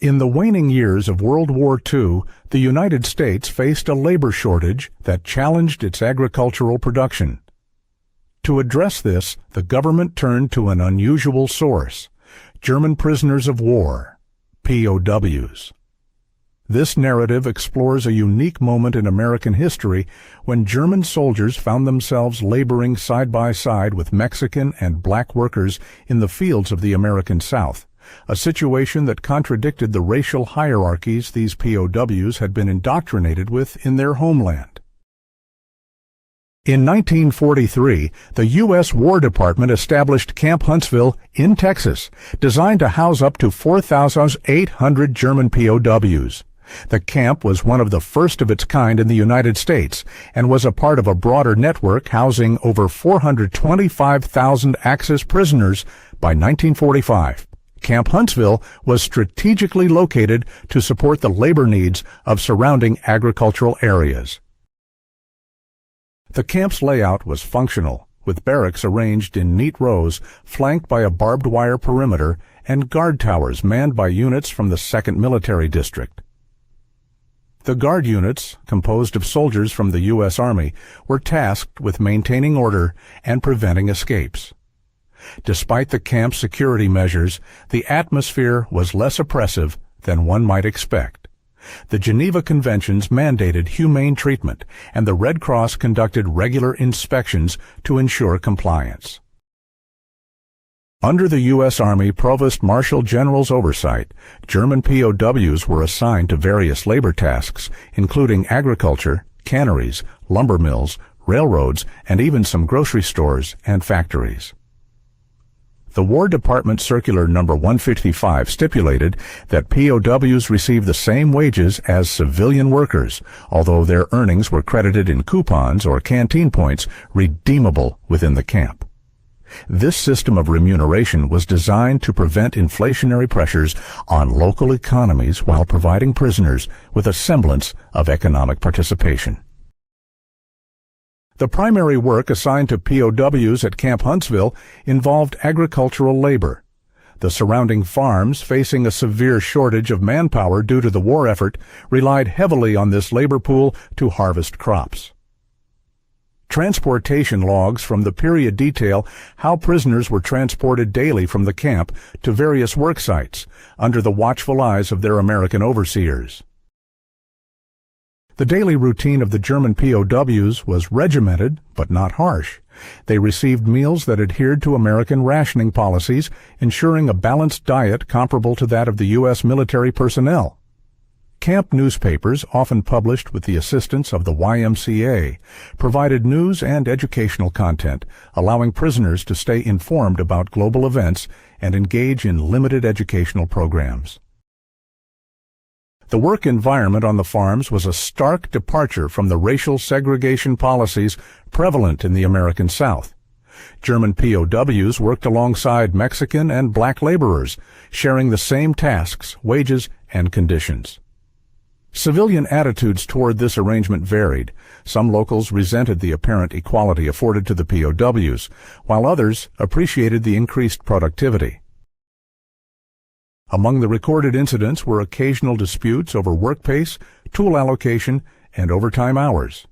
In the waning years of World War II, the United States faced a labor shortage that challenged its agricultural production. To address this, the government turned to an unusual source: German prisoners of war, POWs. This narrative explores a unique moment in American history when German soldiers found themselves laboring side by side with Mexican and black workers in the fields of the American South, a situation that contradicted the racial hierarchies these POWs had been indoctrinated with in their homeland. In 1943, the U.S. War Department established Camp Huntsville in Texas, designed to house up to 4,800 German POWs. The camp was one of the first of its kind in the United States and was a part of a broader network housing over 425,000 Axis prisoners by 1945. Camp Huntsville was strategically located to support the labor needs of surrounding agricultural areas. The camp's layout was functional, with barracks arranged in neat rows flanked by a barbed wire perimeter and guard towers manned by units from the 2nd Military District. The guard units, composed of soldiers from the U.S. Army, were tasked with maintaining order and preventing escapes. Despite the camp's security measures, the atmosphere was less oppressive than one might expect. The Geneva Conventions mandated humane treatment, and the Red Cross conducted regular inspections to ensure compliance. Under the U.S. Army Provost Marshal General's oversight, German POWs were assigned to various labor tasks, including agriculture, canneries, lumber mills, railroads, and even some grocery stores and factories. The War Department Circular No. 155 stipulated that POWs receive the same wages as civilian workers, although their earnings were credited in coupons or canteen points redeemable within the camp. This system of remuneration was designed to prevent inflationary pressures on local economies while providing prisoners with a semblance of economic participation. The primary work assigned to POWs at Camp Huntsville involved agricultural labor. The surrounding farms, facing a severe shortage of manpower due to the war effort, relied heavily on this labor pool to harvest crops. Transportation logs from the period detail how prisoners were transported daily from the camp to various work sites under the watchful eyes of their American overseers. The daily routine of the German POWs was regimented but not harsh. They received meals that adhered to American rationing policies, ensuring a balanced diet comparable to that of the U.S. military personnel. Camp newspapers, often published with the assistance of the YMCA, provided news and educational content, allowing prisoners to stay informed about global events and engage in limited educational programs. The work environment on the farms was a stark departure from the racial segregation policies prevalent in the American South. German POWs worked alongside Mexican and black laborers, sharing the same tasks, wages, and conditions. Civilian attitudes toward this arrangement varied. Some locals resented the apparent equality afforded to the POWs, while others appreciated the increased productivity. Among the recorded incidents were occasional disputes over work pace, tool allocation, and overtime hours.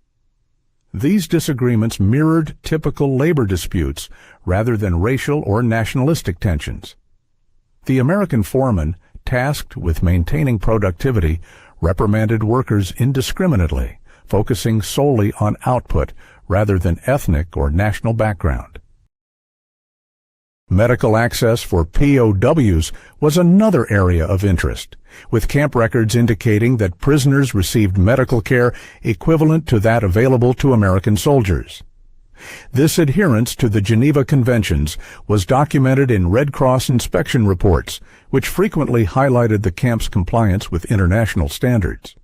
These disagreements mirrored typical labor disputes rather than racial or nationalistic tensions. The American foreman, tasked with maintaining productivity, reprimanded workers indiscriminately, focusing solely on output rather than ethnic or national background. Medical access for POWs was another area of interest, with camp records indicating that prisoners received medical care equivalent to that available to American soldiers. This adherence to the Geneva Conventions was documented in Red Cross inspection reports, which frequently highlighted the camp's compliance with international standards.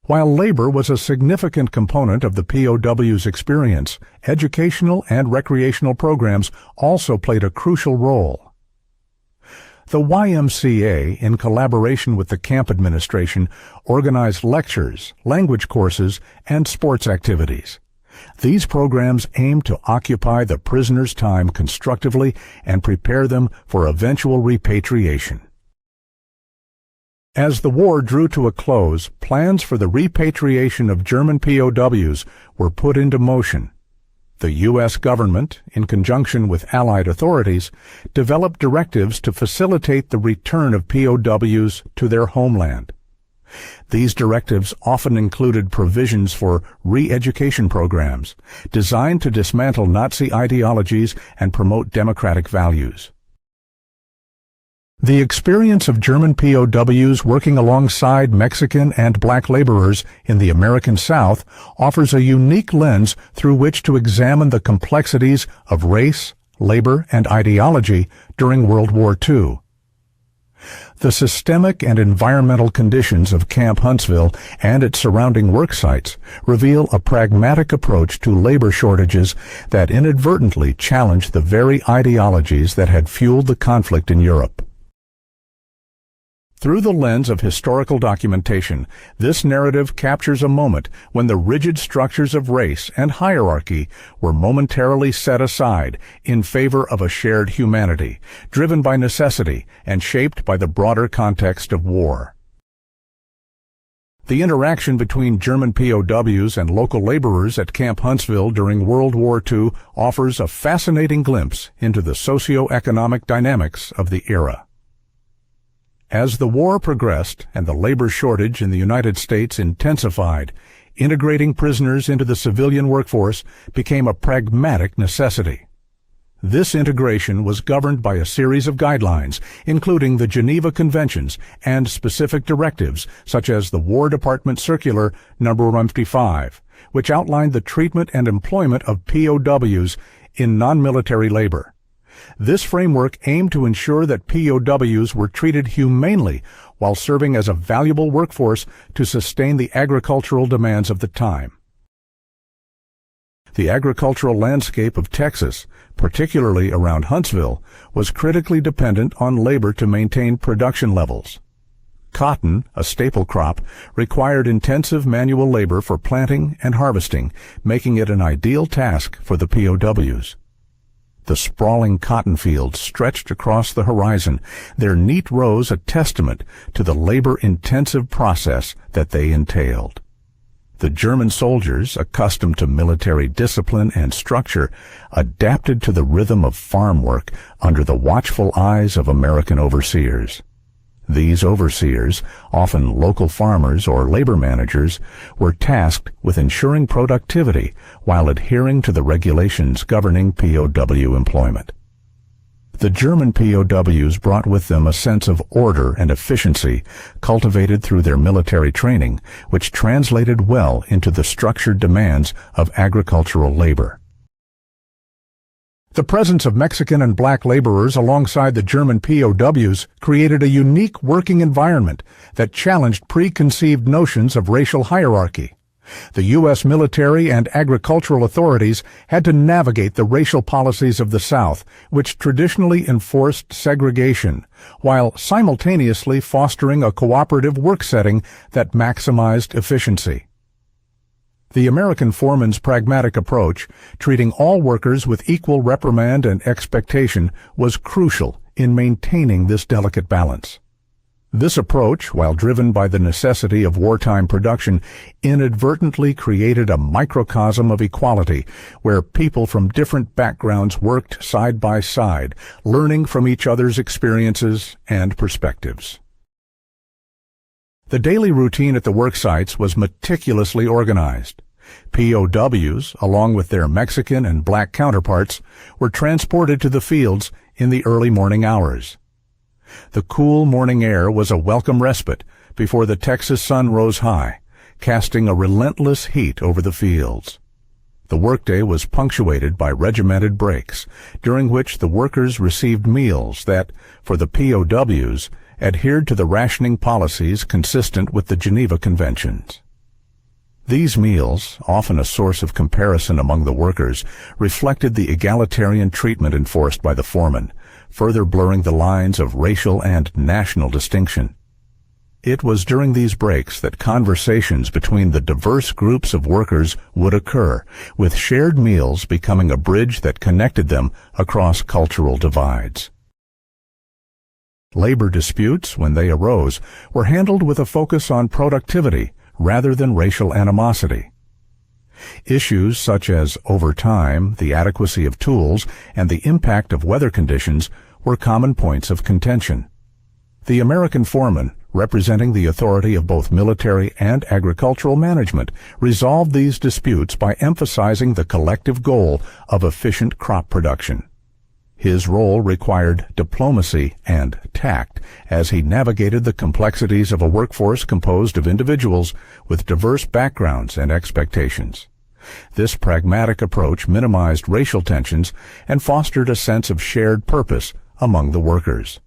While labor was a significant component of the POW's experience, educational and recreational programs also played a crucial role. The YMCA, in collaboration with the camp administration, organized lectures, language courses, and sports activities. These programs aim to occupy the prisoners' time constructively and prepare them for eventual repatriation. As the war drew to a close, plans for the repatriation of German POWs were put into motion. The U.S. government, in conjunction with Allied authorities, developed directives to facilitate the return of POWs to their homeland. These directives often included provisions for re-education programs designed to dismantle Nazi ideologies and promote democratic values. The experience of German POWs working alongside Mexican and black laborers in the American South offers a unique lens through which to examine the complexities of race, labor, and ideology during World War II. The systemic and environmental conditions of Camp Huntsville and its surrounding work sites reveal a pragmatic approach to labor shortages that inadvertently challenged the very ideologies that had fueled the conflict in Europe. Through the lens of historical documentation, this narrative captures a moment when the rigid structures of race and hierarchy were momentarily set aside in favor of a shared humanity, driven by necessity and shaped by the broader context of war. The interaction between German POWs and local laborers at Camp Huntsville during World War II offers a fascinating glimpse into the socio-economic dynamics of the era. As the war progressed and the labor shortage in the United States intensified, integrating prisoners into the civilian workforce became a pragmatic necessity. This integration was governed by a series of guidelines, including the Geneva Conventions and specific directives, such as the War Department Circular No. 155, which outlined the treatment and employment of POWs in non-military labor. This framework aimed to ensure that POWs were treated humanely while serving as a valuable workforce to sustain the agricultural demands of the time. The agricultural landscape of Texas, particularly around Huntsville, was critically dependent on labor to maintain production levels. Cotton, a staple crop, required intensive manual labor for planting and harvesting, making it an ideal task for the POWs. The sprawling cotton fields stretched across the horizon, their neat rows a testament to the labor-intensive process that they entailed. The German soldiers, accustomed to military discipline and structure, adapted to the rhythm of farm work under the watchful eyes of American overseers. These overseers, often local farmers or labor managers, were tasked with ensuring productivity while adhering to the regulations governing POW employment. The German POWs brought with them a sense of order and efficiency cultivated through their military training, which translated well into the structured demands of agricultural labor. The presence of Mexican and black laborers alongside the German POWs created a unique working environment that challenged preconceived notions of racial hierarchy. The U.S. military and agricultural authorities had to navigate the racial policies of the South, which traditionally enforced segregation, while simultaneously fostering a cooperative work setting that maximized efficiency. The American foreman's pragmatic approach, treating all workers with equal reprimand and expectation, was crucial in maintaining this delicate balance. This approach, while driven by the necessity of wartime production, inadvertently created a microcosm of equality where people from different backgrounds worked side by side, learning from each other's experiences and perspectives. The daily routine at the work sites was meticulously organized. POWs, along with their Mexican and black counterparts, were transported to the fields in the early morning hours. The cool morning air was a welcome respite before the Texas sun rose high, casting a relentless heat over the fields. The workday was punctuated by regimented breaks, during which the workers received meals that, for the POWs, adhered to the rationing policies consistent with the Geneva Conventions. These meals, often a source of comparison among the workers, reflected the egalitarian treatment enforced by the foreman, further blurring the lines of racial and national distinction. It was during these breaks that conversations between the diverse groups of workers would occur, with shared meals becoming a bridge that connected them across cultural divides. Labor disputes, when they arose, were handled with a focus on productivity rather than racial animosity. Issues such as overtime, the adequacy of tools, and the impact of weather conditions were common points of contention. The American foreman, representing the authority of both military and agricultural management, resolved these disputes by emphasizing the collective goal of efficient crop production. His role required diplomacy and tact as he navigated the complexities of a workforce composed of individuals with diverse backgrounds and expectations. This pragmatic approach minimized racial tensions and fostered a sense of shared purpose among the workers.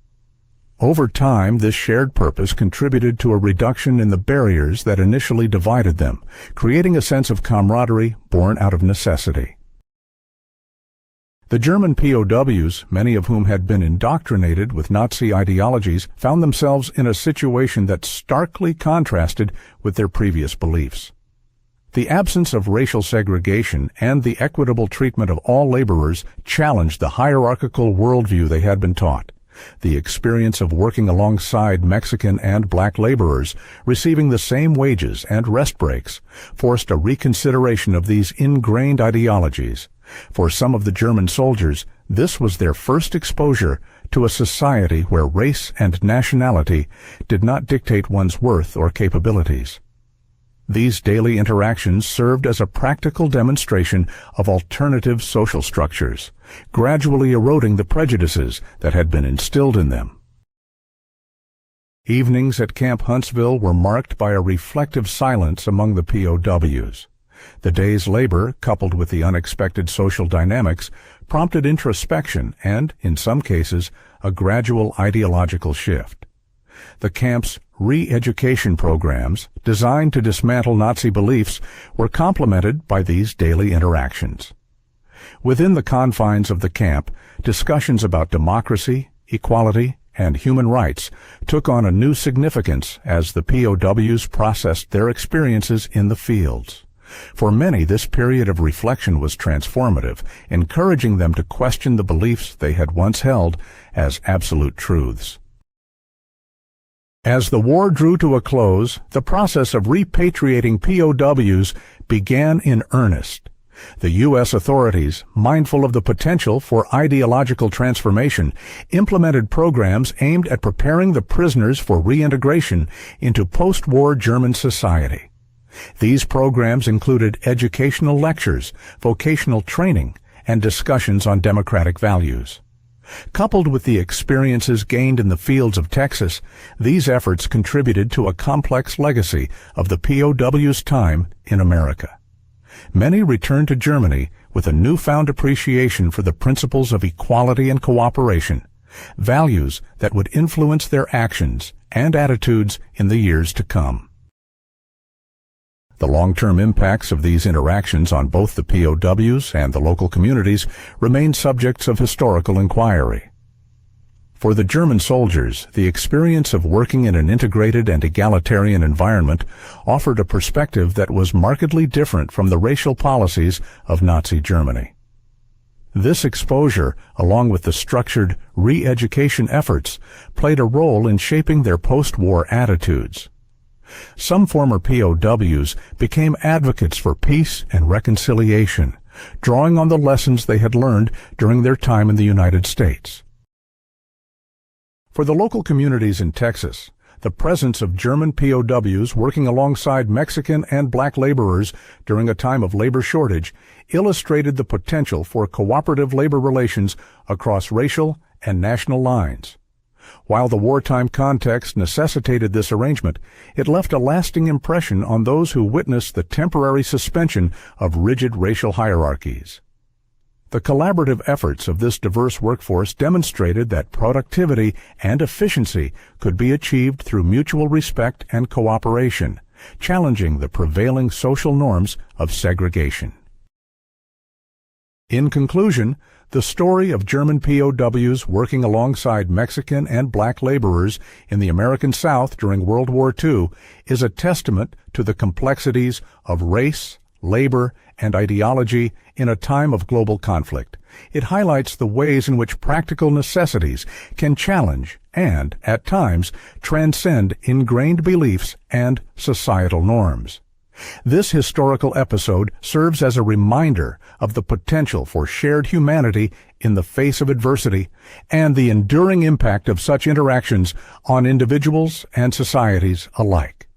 Over time, this shared purpose contributed to a reduction in the barriers that initially divided them, creating a sense of camaraderie born out of necessity. The German POWs, many of whom had been indoctrinated with Nazi ideologies, found themselves in a situation that starkly contrasted with their previous beliefs. The absence of racial segregation and the equitable treatment of all laborers challenged the hierarchical worldview they had been taught. The experience of working alongside Mexican and black laborers, receiving the same wages and rest breaks, forced a reconsideration of these ingrained ideologies. For some of the German soldiers, this was their first exposure to a society where race and nationality did not dictate one's worth or capabilities. These daily interactions served as a practical demonstration of alternative social structures, gradually eroding the prejudices that had been instilled in them. Evenings at Camp Huntsville were marked by a reflective silence among the POWs. The day's labor, coupled with the unexpected social dynamics, prompted introspection and, in some cases, a gradual ideological shift. The camp's re-education programs, designed to dismantle Nazi beliefs, were complemented by these daily interactions. Within the confines of the camp, discussions about democracy, equality, and human rights took on a new significance as the POWs processed their experiences in the fields. For many, this period of reflection was transformative, encouraging them to question the beliefs they had once held as absolute truths. As the war drew to a close, the process of repatriating POWs began in earnest. The U.S. authorities, mindful of the potential for ideological transformation, implemented programs aimed at preparing the prisoners for reintegration into post-war German society. These programs included educational lectures, vocational training, and discussions on democratic values. Coupled with the experiences gained in the fields of Texas, these efforts contributed to a complex legacy of the POWs' time in America. Many returned to Germany with a newfound appreciation for the principles of equality and cooperation, values that would influence their actions and attitudes in the years to come. The long-term impacts of these interactions on both the POWs and the local communities remain subjects of historical inquiry. For the German soldiers, the experience of working in an integrated and egalitarian environment offered a perspective that was markedly different from the racial policies of Nazi Germany. This exposure, along with the structured re-education efforts, played a role in shaping their post-war attitudes. Some former POWs became advocates for peace and reconciliation, drawing on the lessons they had learned during their time in the United States. For the local communities in Texas, the presence of German POWs working alongside Mexican and black laborers during a time of labor shortage illustrated the potential for cooperative labor relations across racial and national lines. While the wartime context necessitated this arrangement, it left a lasting impression on those who witnessed the temporary suspension of rigid racial hierarchies. The collaborative efforts of this diverse workforce demonstrated that productivity and efficiency could be achieved through mutual respect and cooperation, challenging the prevailing social norms of segregation. In conclusion, the story of German POWs working alongside Mexican and black laborers in the American South during World War II is a testament to the complexities of race, labor, and ideology in a time of global conflict. It highlights the ways in which practical necessities can challenge and, at times, transcend ingrained beliefs and societal norms. This historical episode serves as a reminder of the potential for shared humanity in the face of adversity and the enduring impact of such interactions on individuals and societies alike.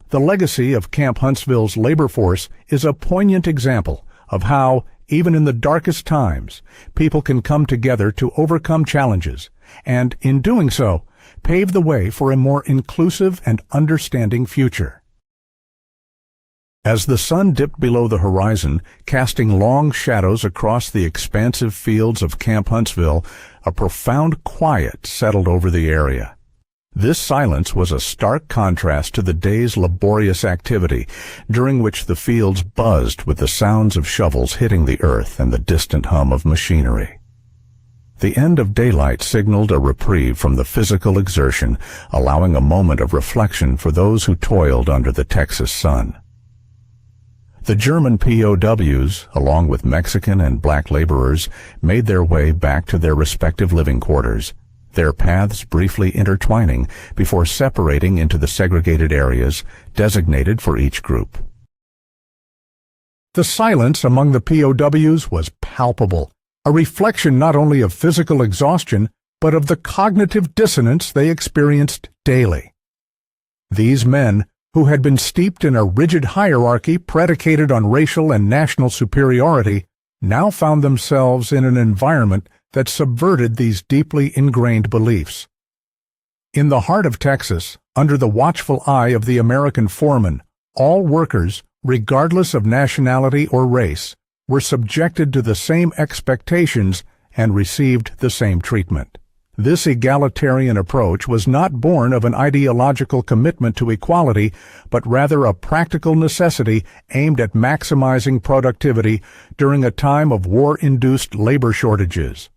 The legacy of Camp Huntsville's labor force is a poignant example of how, even in the darkest times, people can come together to overcome challenges and, in doing so, pave the way for a more inclusive and understanding future. As the sun dipped below the horizon, casting long shadows across the expansive fields of Camp Huntsville, a profound quiet settled over the area. This silence was a stark contrast to the day's laborious activity, during which the fields buzzed with the sounds of shovels hitting the earth and the distant hum of machinery. The end of daylight signaled a reprieve from the physical exertion, allowing a moment of reflection for those who toiled under the Texas sun. The German POWs, along with Mexican and black laborers, made their way back to their respective living quarters, their paths briefly intertwining before separating into the segregated areas designated for each group. The silence among the POWs was palpable, a reflection not only of physical exhaustion, but of the cognitive dissonance they experienced daily. These men, who had been steeped in a rigid hierarchy predicated on racial and national superiority, now found themselves in an environment that subverted these deeply ingrained beliefs. In the heart of Texas, under the watchful eye of the American foreman, all workers, regardless of nationality or race, were subjected to the same expectations and received the same treatment. This egalitarian approach was not born of an ideological commitment to equality, but rather a practical necessity aimed at maximizing productivity during a time of war-induced labor shortages.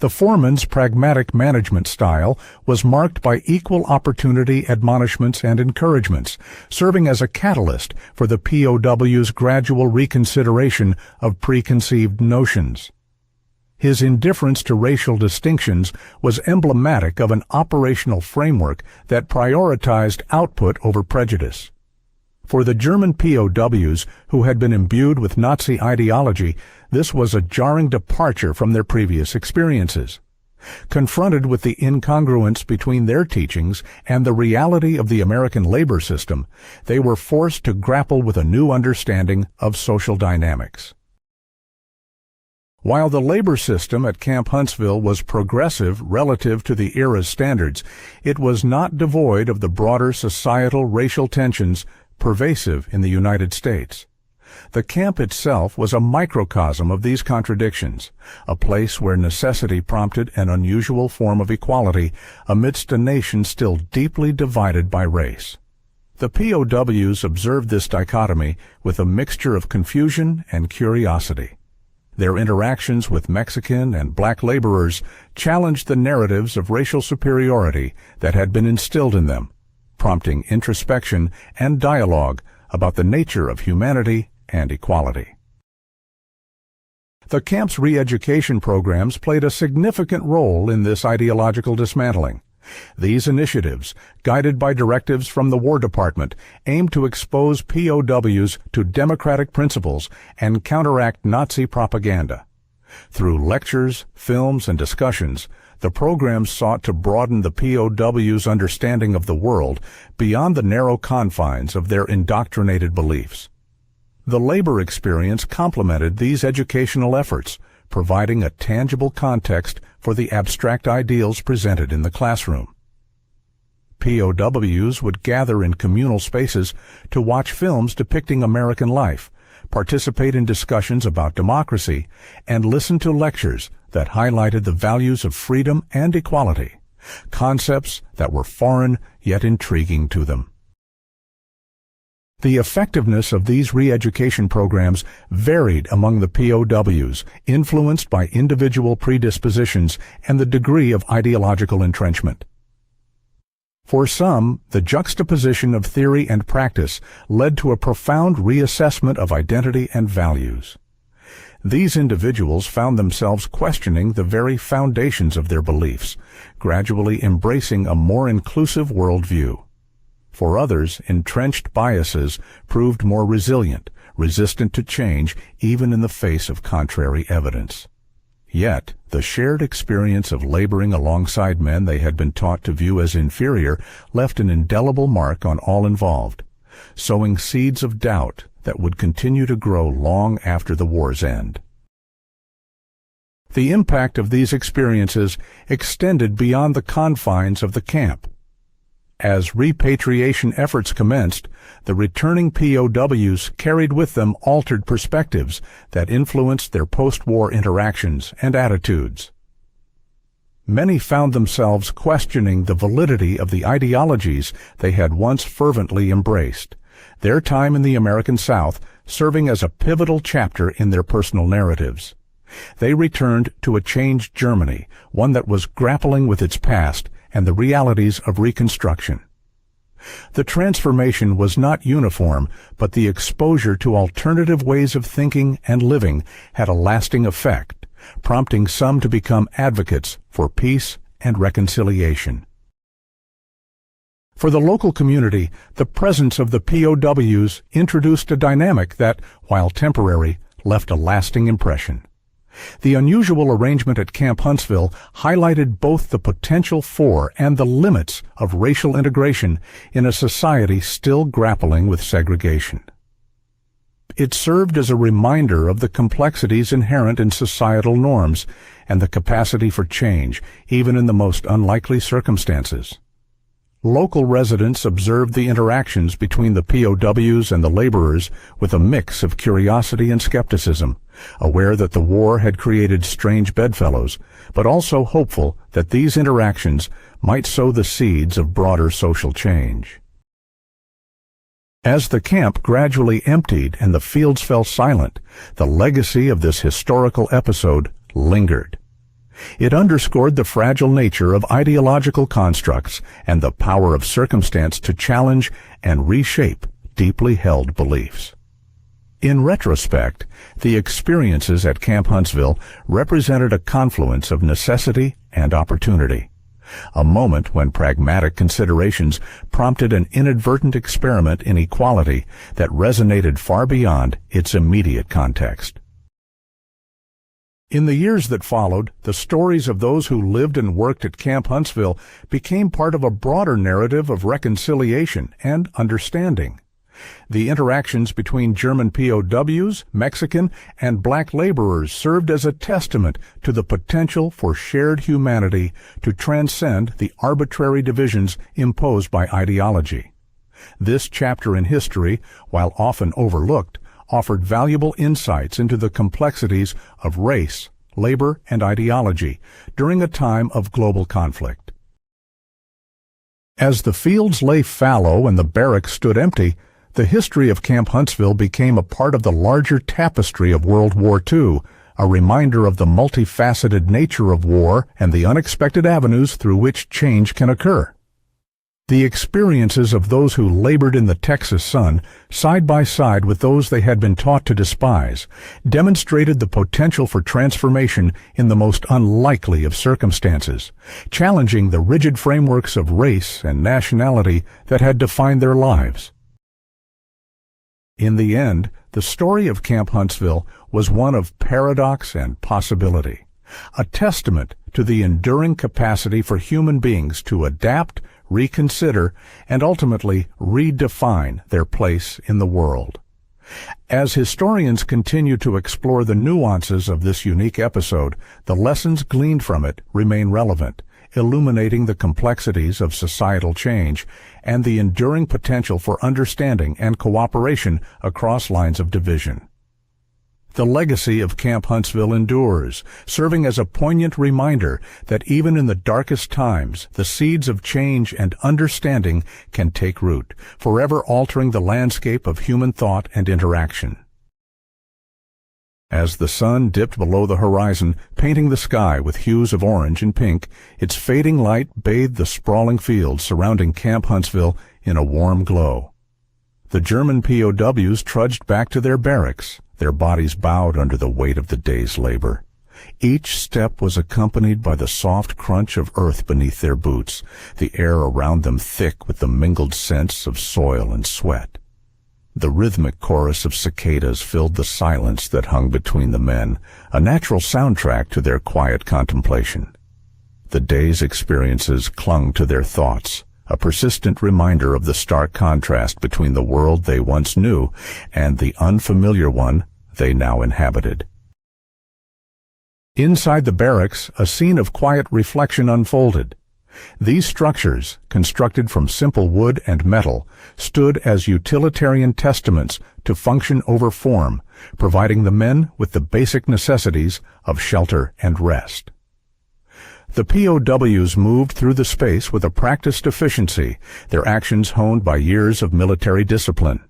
The foreman's pragmatic management style was marked by equal opportunity admonishments and encouragements, serving as a catalyst for the POW's gradual reconsideration of preconceived notions. His indifference to racial distinctions was emblematic of an operational framework that prioritized output over prejudice. For the German POWs who had been imbued with Nazi ideology, this was a jarring departure from their previous experiences. Confronted with the incongruence between their teachings and the reality of the American labor system, they were forced to grapple with a new understanding of social dynamics. While the labor system at Camp Huntsville was progressive relative to the era's standards, it was not devoid of the broader societal racial tensions pervasive in the United States. The camp itself was a microcosm of these contradictions, a place where necessity prompted an unusual form of equality amidst a nation still deeply divided by race. The POWs observed this dichotomy with a mixture of confusion and curiosity. Their interactions with Mexican and black laborers challenged the narratives of racial superiority that had been instilled in them, prompting introspection and dialogue about the nature of humanity and equality. The camp's re-education programs played a significant role in this ideological dismantling. These initiatives, guided by directives from the War Department, aimed to expose POWs to democratic principles and counteract Nazi propaganda. Through lectures, films, and discussions, the programs sought to broaden the POWs' understanding of the world beyond the narrow confines of their indoctrinated beliefs. The labor experience complemented these educational efforts, providing a tangible context for the abstract ideals presented in the classroom. POWs would gather in communal spaces to watch films depicting American life, participate in discussions about democracy, and listen to lectures that highlighted the values of freedom and equality, concepts that were foreign yet intriguing to them. The effectiveness of these re-education programs varied among the POWs, influenced by individual predispositions and the degree of ideological entrenchment. For some, the juxtaposition of theory and practice led to a profound reassessment of identity and values. These individuals found themselves questioning the very foundations of their beliefs, gradually embracing a more inclusive worldview. For others, entrenched biases proved more resilient, resistant to change even in the face of contrary evidence. Yet, the shared experience of laboring alongside men they had been taught to view as inferior left an indelible mark on all involved, sowing seeds of doubt that would continue to grow long after the war's end. The impact of these experiences extended beyond the confines of the camp. As repatriation efforts commenced, the returning POWs carried with them altered perspectives that influenced their post-war interactions and attitudes. Many found themselves questioning the validity of the ideologies they had once fervently embraced, their time in the American South serving as a pivotal chapter in their personal narratives. They returned to a changed Germany, one that was grappling with its past and the realities of Reconstruction. The transformation was not uniform, but the exposure to alternative ways of thinking and living had a lasting effect, prompting some to become advocates for peace and reconciliation. For the local community, the presence of the POWs introduced a dynamic that, while temporary, left a lasting impression. The unusual arrangement at Camp Huntsville highlighted both the potential for and the limits of racial integration in a society still grappling with segregation. It served as a reminder of the complexities inherent in societal norms and the capacity for change, even in the most unlikely circumstances. Local residents observed the interactions between the POWs and the laborers with a mix of curiosity and skepticism, aware that the war had created strange bedfellows, but also hopeful that these interactions might sow the seeds of broader social change. As the camp gradually emptied and the fields fell silent, the legacy of this historical episode lingered. It underscored the fragile nature of ideological constructs and the power of circumstance to challenge and reshape deeply held beliefs. In retrospect, the experiences at Camp Huntsville represented a confluence of necessity and opportunity, a moment when pragmatic considerations prompted an inadvertent experiment in equality that resonated far beyond its immediate context. In the years that followed, the stories of those who lived and worked at Camp Huntsville became part of a broader narrative of reconciliation and understanding. The interactions between German POWs, Mexican, and black laborers served as a testament to the potential for shared humanity to transcend the arbitrary divisions imposed by ideology. This chapter in history, while often overlooked, offered valuable insights into the complexities of race, labor, and ideology during a time of global conflict. As the fields lay fallow and the barracks stood empty, the history of Camp Huntsville became a part of the larger tapestry of World War II, a reminder of the multifaceted nature of war and the unexpected avenues through which change can occur. The experiences of those who labored in the Texas sun, side by side with those they had been taught to despise, demonstrated the potential for transformation in the most unlikely of circumstances, challenging the rigid frameworks of race and nationality that had defined their lives. In the end, the story of Camp Huntsville was one of paradox and possibility, a testament to the enduring capacity for human beings to adapt, reconsider, and ultimately redefine their place in the world. As historians continue to explore the nuances of this unique episode, the lessons gleaned from it remain relevant, illuminating the complexities of societal change and the enduring potential for understanding and cooperation across lines of division. The legacy of Camp Huntsville endures, serving as a poignant reminder that even in the darkest times, the seeds of change and understanding can take root, forever altering the landscape of human thought and interaction. As the sun dipped below the horizon, painting the sky with hues of orange and pink, its fading light bathed the sprawling fields surrounding Camp Huntsville in a warm glow. The German POWs trudged back to their barracks, their bodies bowed under the weight of the day's labor. Each step was accompanied by the soft crunch of earth beneath their boots, the air around them thick with the mingled scents of soil and sweat. The rhythmic chorus of cicadas filled the silence that hung between the men, a natural soundtrack to their quiet contemplation. The day's experiences clung to their thoughts, a persistent reminder of the stark contrast between the world they once knew and the unfamiliar one they now inhabited. Inside the barracks, a scene of quiet reflection unfolded. These structures, constructed from simple wood and metal, stood as utilitarian testaments to function over form, providing the men with the basic necessities of shelter and rest. The POWs moved through the space with a practiced efficiency, their actions honed by years of military discipline.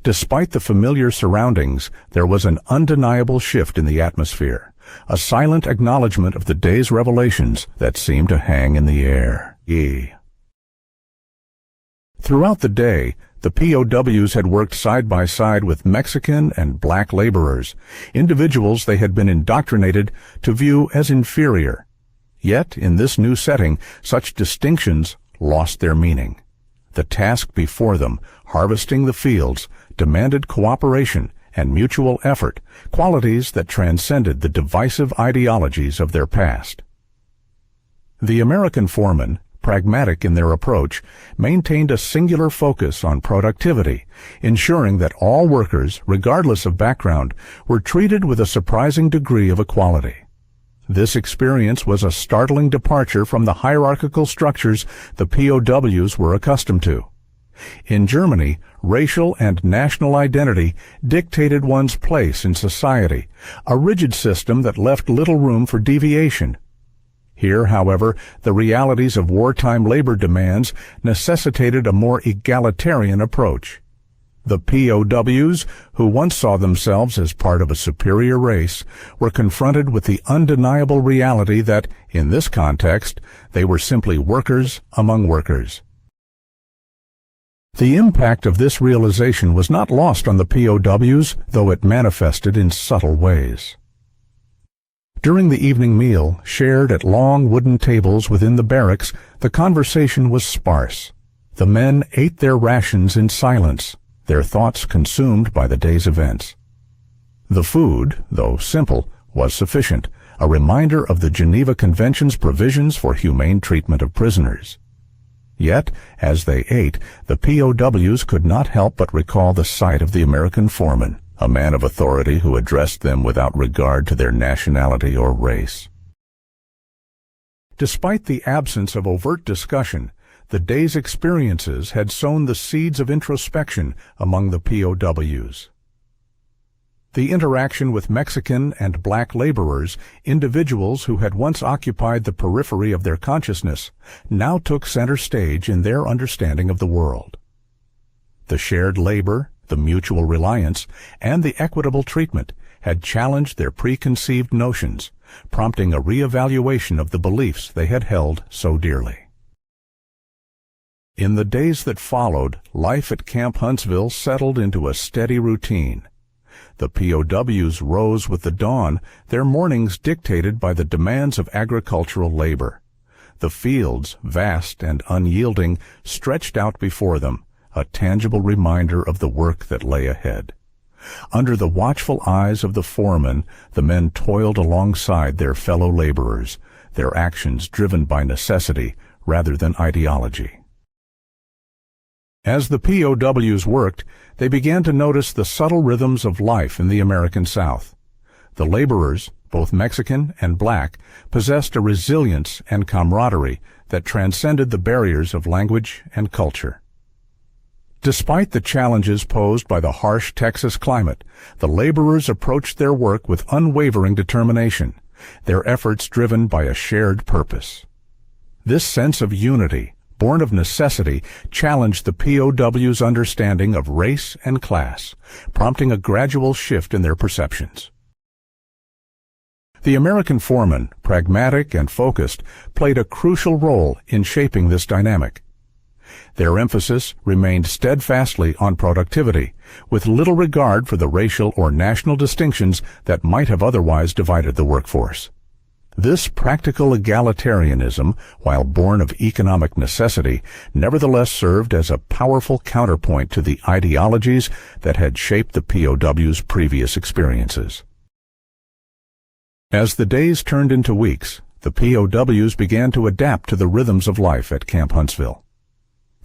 Despite the familiar surroundings, there was an undeniable shift in the atmosphere, a silent acknowledgement of the day's revelations that seemed to hang in the air. Throughout the day, the POWs had worked side by side with Mexican and black laborers, individuals they had been indoctrinated to view as inferior. Yet, in this new setting, such distinctions lost their meaning. The task before them, harvesting the fields, demanded cooperation and mutual effort, qualities that transcended the divisive ideologies of their past. The American foremen, pragmatic in their approach, maintained a singular focus on productivity, ensuring that all workers, regardless of background, were treated with a surprising degree of equality. This experience was a startling departure from the hierarchical structures the POWs were accustomed to. In Germany, racial and national identity dictated one's place in society, a rigid system that left little room for deviation. Here, however, the realities of wartime labor demands necessitated a more egalitarian approach. The POWs, who once saw themselves as part of a superior race, were confronted with the undeniable reality that, in this context, they were simply workers among workers. The impact of this realization was not lost on the POWs, though it manifested in subtle ways. During the evening meal, shared at long wooden tables within the barracks, the conversation was sparse. The men ate their rations in silence, their thoughts consumed by the day's events. The food, though simple, was sufficient, a reminder of the Geneva Convention's provisions for humane treatment of prisoners. Yet, as they ate, the POWs could not help but recall the sight of the American foreman, a man of authority who addressed them without regard to their nationality or race. Despite the absence of overt discussion, the day's experiences had sown the seeds of introspection among the POWs. The interaction with Mexican and black laborers, individuals who had once occupied the periphery of their consciousness, now took center stage in their understanding of the world. The shared labor, the mutual reliance, and the equitable treatment had challenged their preconceived notions, prompting a reevaluation of the beliefs they had held so dearly. In the days that followed, life at Camp Huntsville settled into a steady routine. The POWs rose with the dawn, their mornings dictated by the demands of agricultural labor. The fields, vast and unyielding, stretched out before them, a tangible reminder of the work that lay ahead. Under the watchful eyes of the foreman, the men toiled alongside their fellow laborers, their actions driven by necessity rather than ideology. As the POWs worked, they began to notice the subtle rhythms of life in the American South. The laborers, both Mexican and black, possessed a resilience and camaraderie that transcended the barriers of language and culture. Despite the challenges posed by the harsh Texas climate, the laborers approached their work with unwavering determination, their efforts driven by a shared purpose. This sense of unity, born of necessity, challenged the POWs' understanding of race and class, prompting a gradual shift in their perceptions. The American foreman, pragmatic and focused, played a crucial role in shaping this dynamic. Their emphasis remained steadfastly on productivity, with little regard for the racial or national distinctions that might have otherwise divided the workforce. This practical egalitarianism, while born of economic necessity, nevertheless served as a powerful counterpoint to the ideologies that had shaped the POWs' previous experiences. As the days turned into weeks, the POWs began to adapt to the rhythms of life at Camp Huntsville.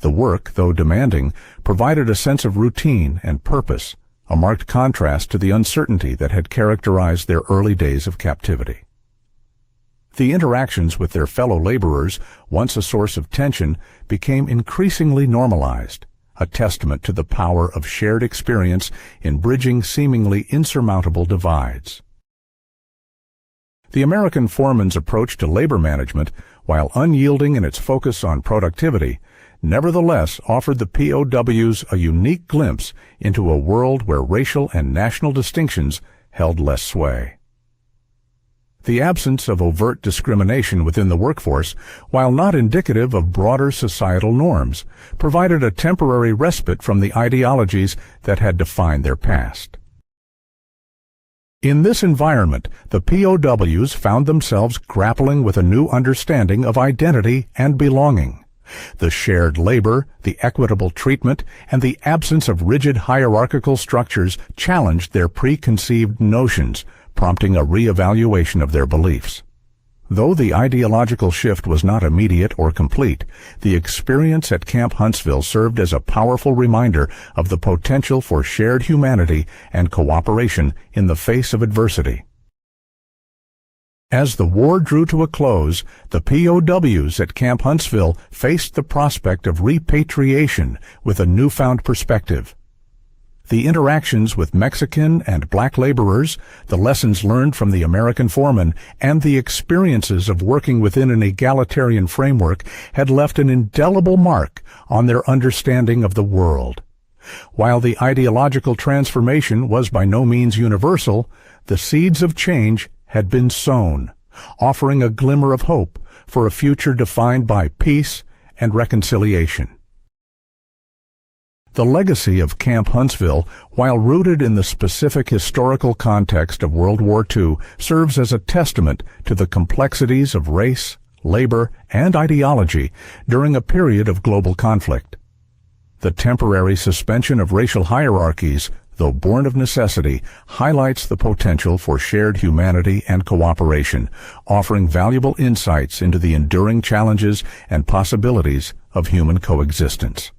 The work, though demanding, provided a sense of routine and purpose, a marked contrast to the uncertainty that had characterized their early days of captivity. The interactions with their fellow laborers, once a source of tension, became increasingly normalized, a testament to the power of shared experience in bridging seemingly insurmountable divides. The American foreman's approach to labor management, while unyielding in its focus on productivity, nevertheless offered the POWs a unique glimpse into a world where racial and national distinctions held less sway. The absence of overt discrimination within the workforce, while not indicative of broader societal norms, provided a temporary respite from the ideologies that had defined their past. In this environment, the POWs found themselves grappling with a new understanding of identity and belonging. The shared labor, the equitable treatment, and the absence of rigid hierarchical structures challenged their preconceived notions, prompting a re-evaluation of their beliefs. Though the ideological shift was not immediate or complete, the experience at Camp Huntsville served as a powerful reminder of the potential for shared humanity and cooperation in the face of adversity. As the war drew to a close, the POWs at Camp Huntsville faced the prospect of repatriation with a newfound perspective. The interactions with Mexican and black laborers, the lessons learned from the American foreman, and the experiences of working within an egalitarian framework had left an indelible mark on their understanding of the world. While the ideological transformation was by no means universal, the seeds of change had been sown, offering a glimmer of hope for a future defined by peace and reconciliation. The legacy of Camp Huntsville, while rooted in the specific historical context of World War II, serves as a testament to the complexities of race, labor, and ideology during a period of global conflict. The temporary suspension of racial hierarchies, though born of necessity, highlights the potential for shared humanity and cooperation, offering valuable insights into the enduring challenges and possibilities of human coexistence.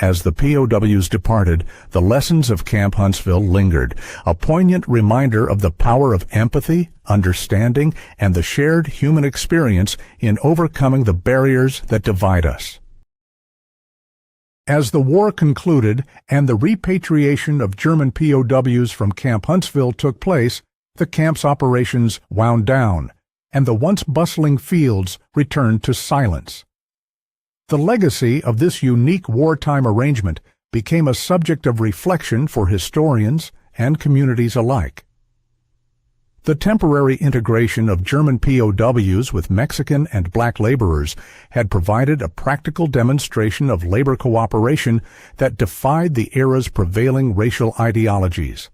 As the POWs departed, the lessons of Camp Huntsville lingered, a poignant reminder of the power of empathy, understanding, and the shared human experience in overcoming the barriers that divide us. As the war concluded and the repatriation of German POWs from Camp Huntsville took place, the camp's operations wound down, and the once bustling fields returned to silence. The legacy of this unique wartime arrangement became a subject of reflection for historians and communities alike. The temporary integration of German POWs with Mexican and black laborers had provided a practical demonstration of labor cooperation that defied the era's prevailing racial ideologies.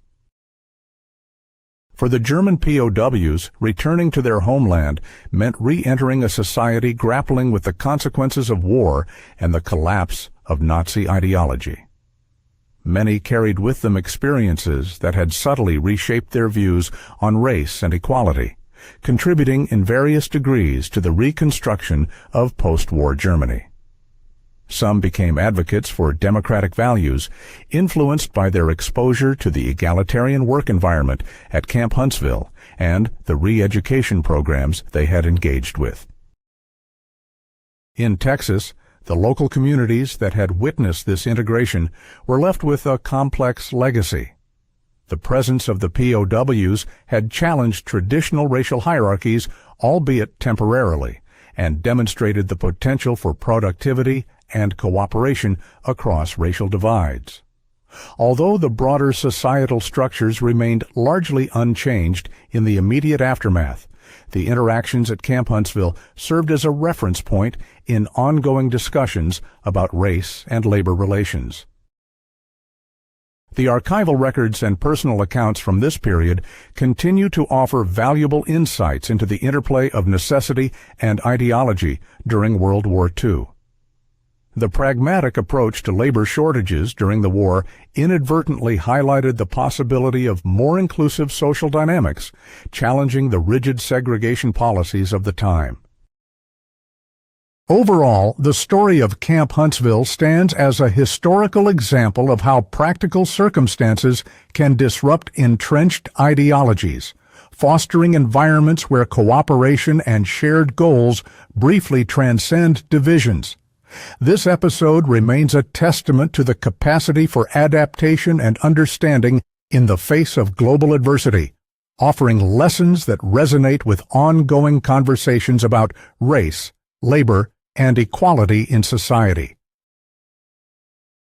For the German POWs, returning to their homeland meant re-entering a society grappling with the consequences of war and the collapse of Nazi ideology. Many carried with them experiences that had subtly reshaped their views on race and equality, contributing in various degrees to the reconstruction of post-war Germany. Some became advocates for democratic values, influenced by their exposure to the egalitarian work environment at Camp Huntsville and the re-education programs they had engaged with. In Texas, the local communities that had witnessed this integration were left with a complex legacy. The presence of the POWs had challenged traditional racial hierarchies, albeit temporarily, and demonstrated the potential for productivity and cooperation across racial divides. Although the broader societal structures remained largely unchanged in the immediate aftermath, the interactions at Camp Huntsville served as a reference point in ongoing discussions about race and labor relations. The archival records and personal accounts from this period continue to offer valuable insights into the interplay of necessity and ideology during World War II. The pragmatic approach to labor shortages during the war inadvertently highlighted the possibility of more inclusive social dynamics, challenging the rigid segregation policies of the time. Overall, the story of Camp Huntsville stands as a historical example of how practical circumstances can disrupt entrenched ideologies, fostering environments where cooperation and shared goals briefly transcend divisions. This episode remains a testament to the capacity for adaptation and understanding in the face of global adversity, offering lessons that resonate with ongoing conversations about race, labor, and equality in society.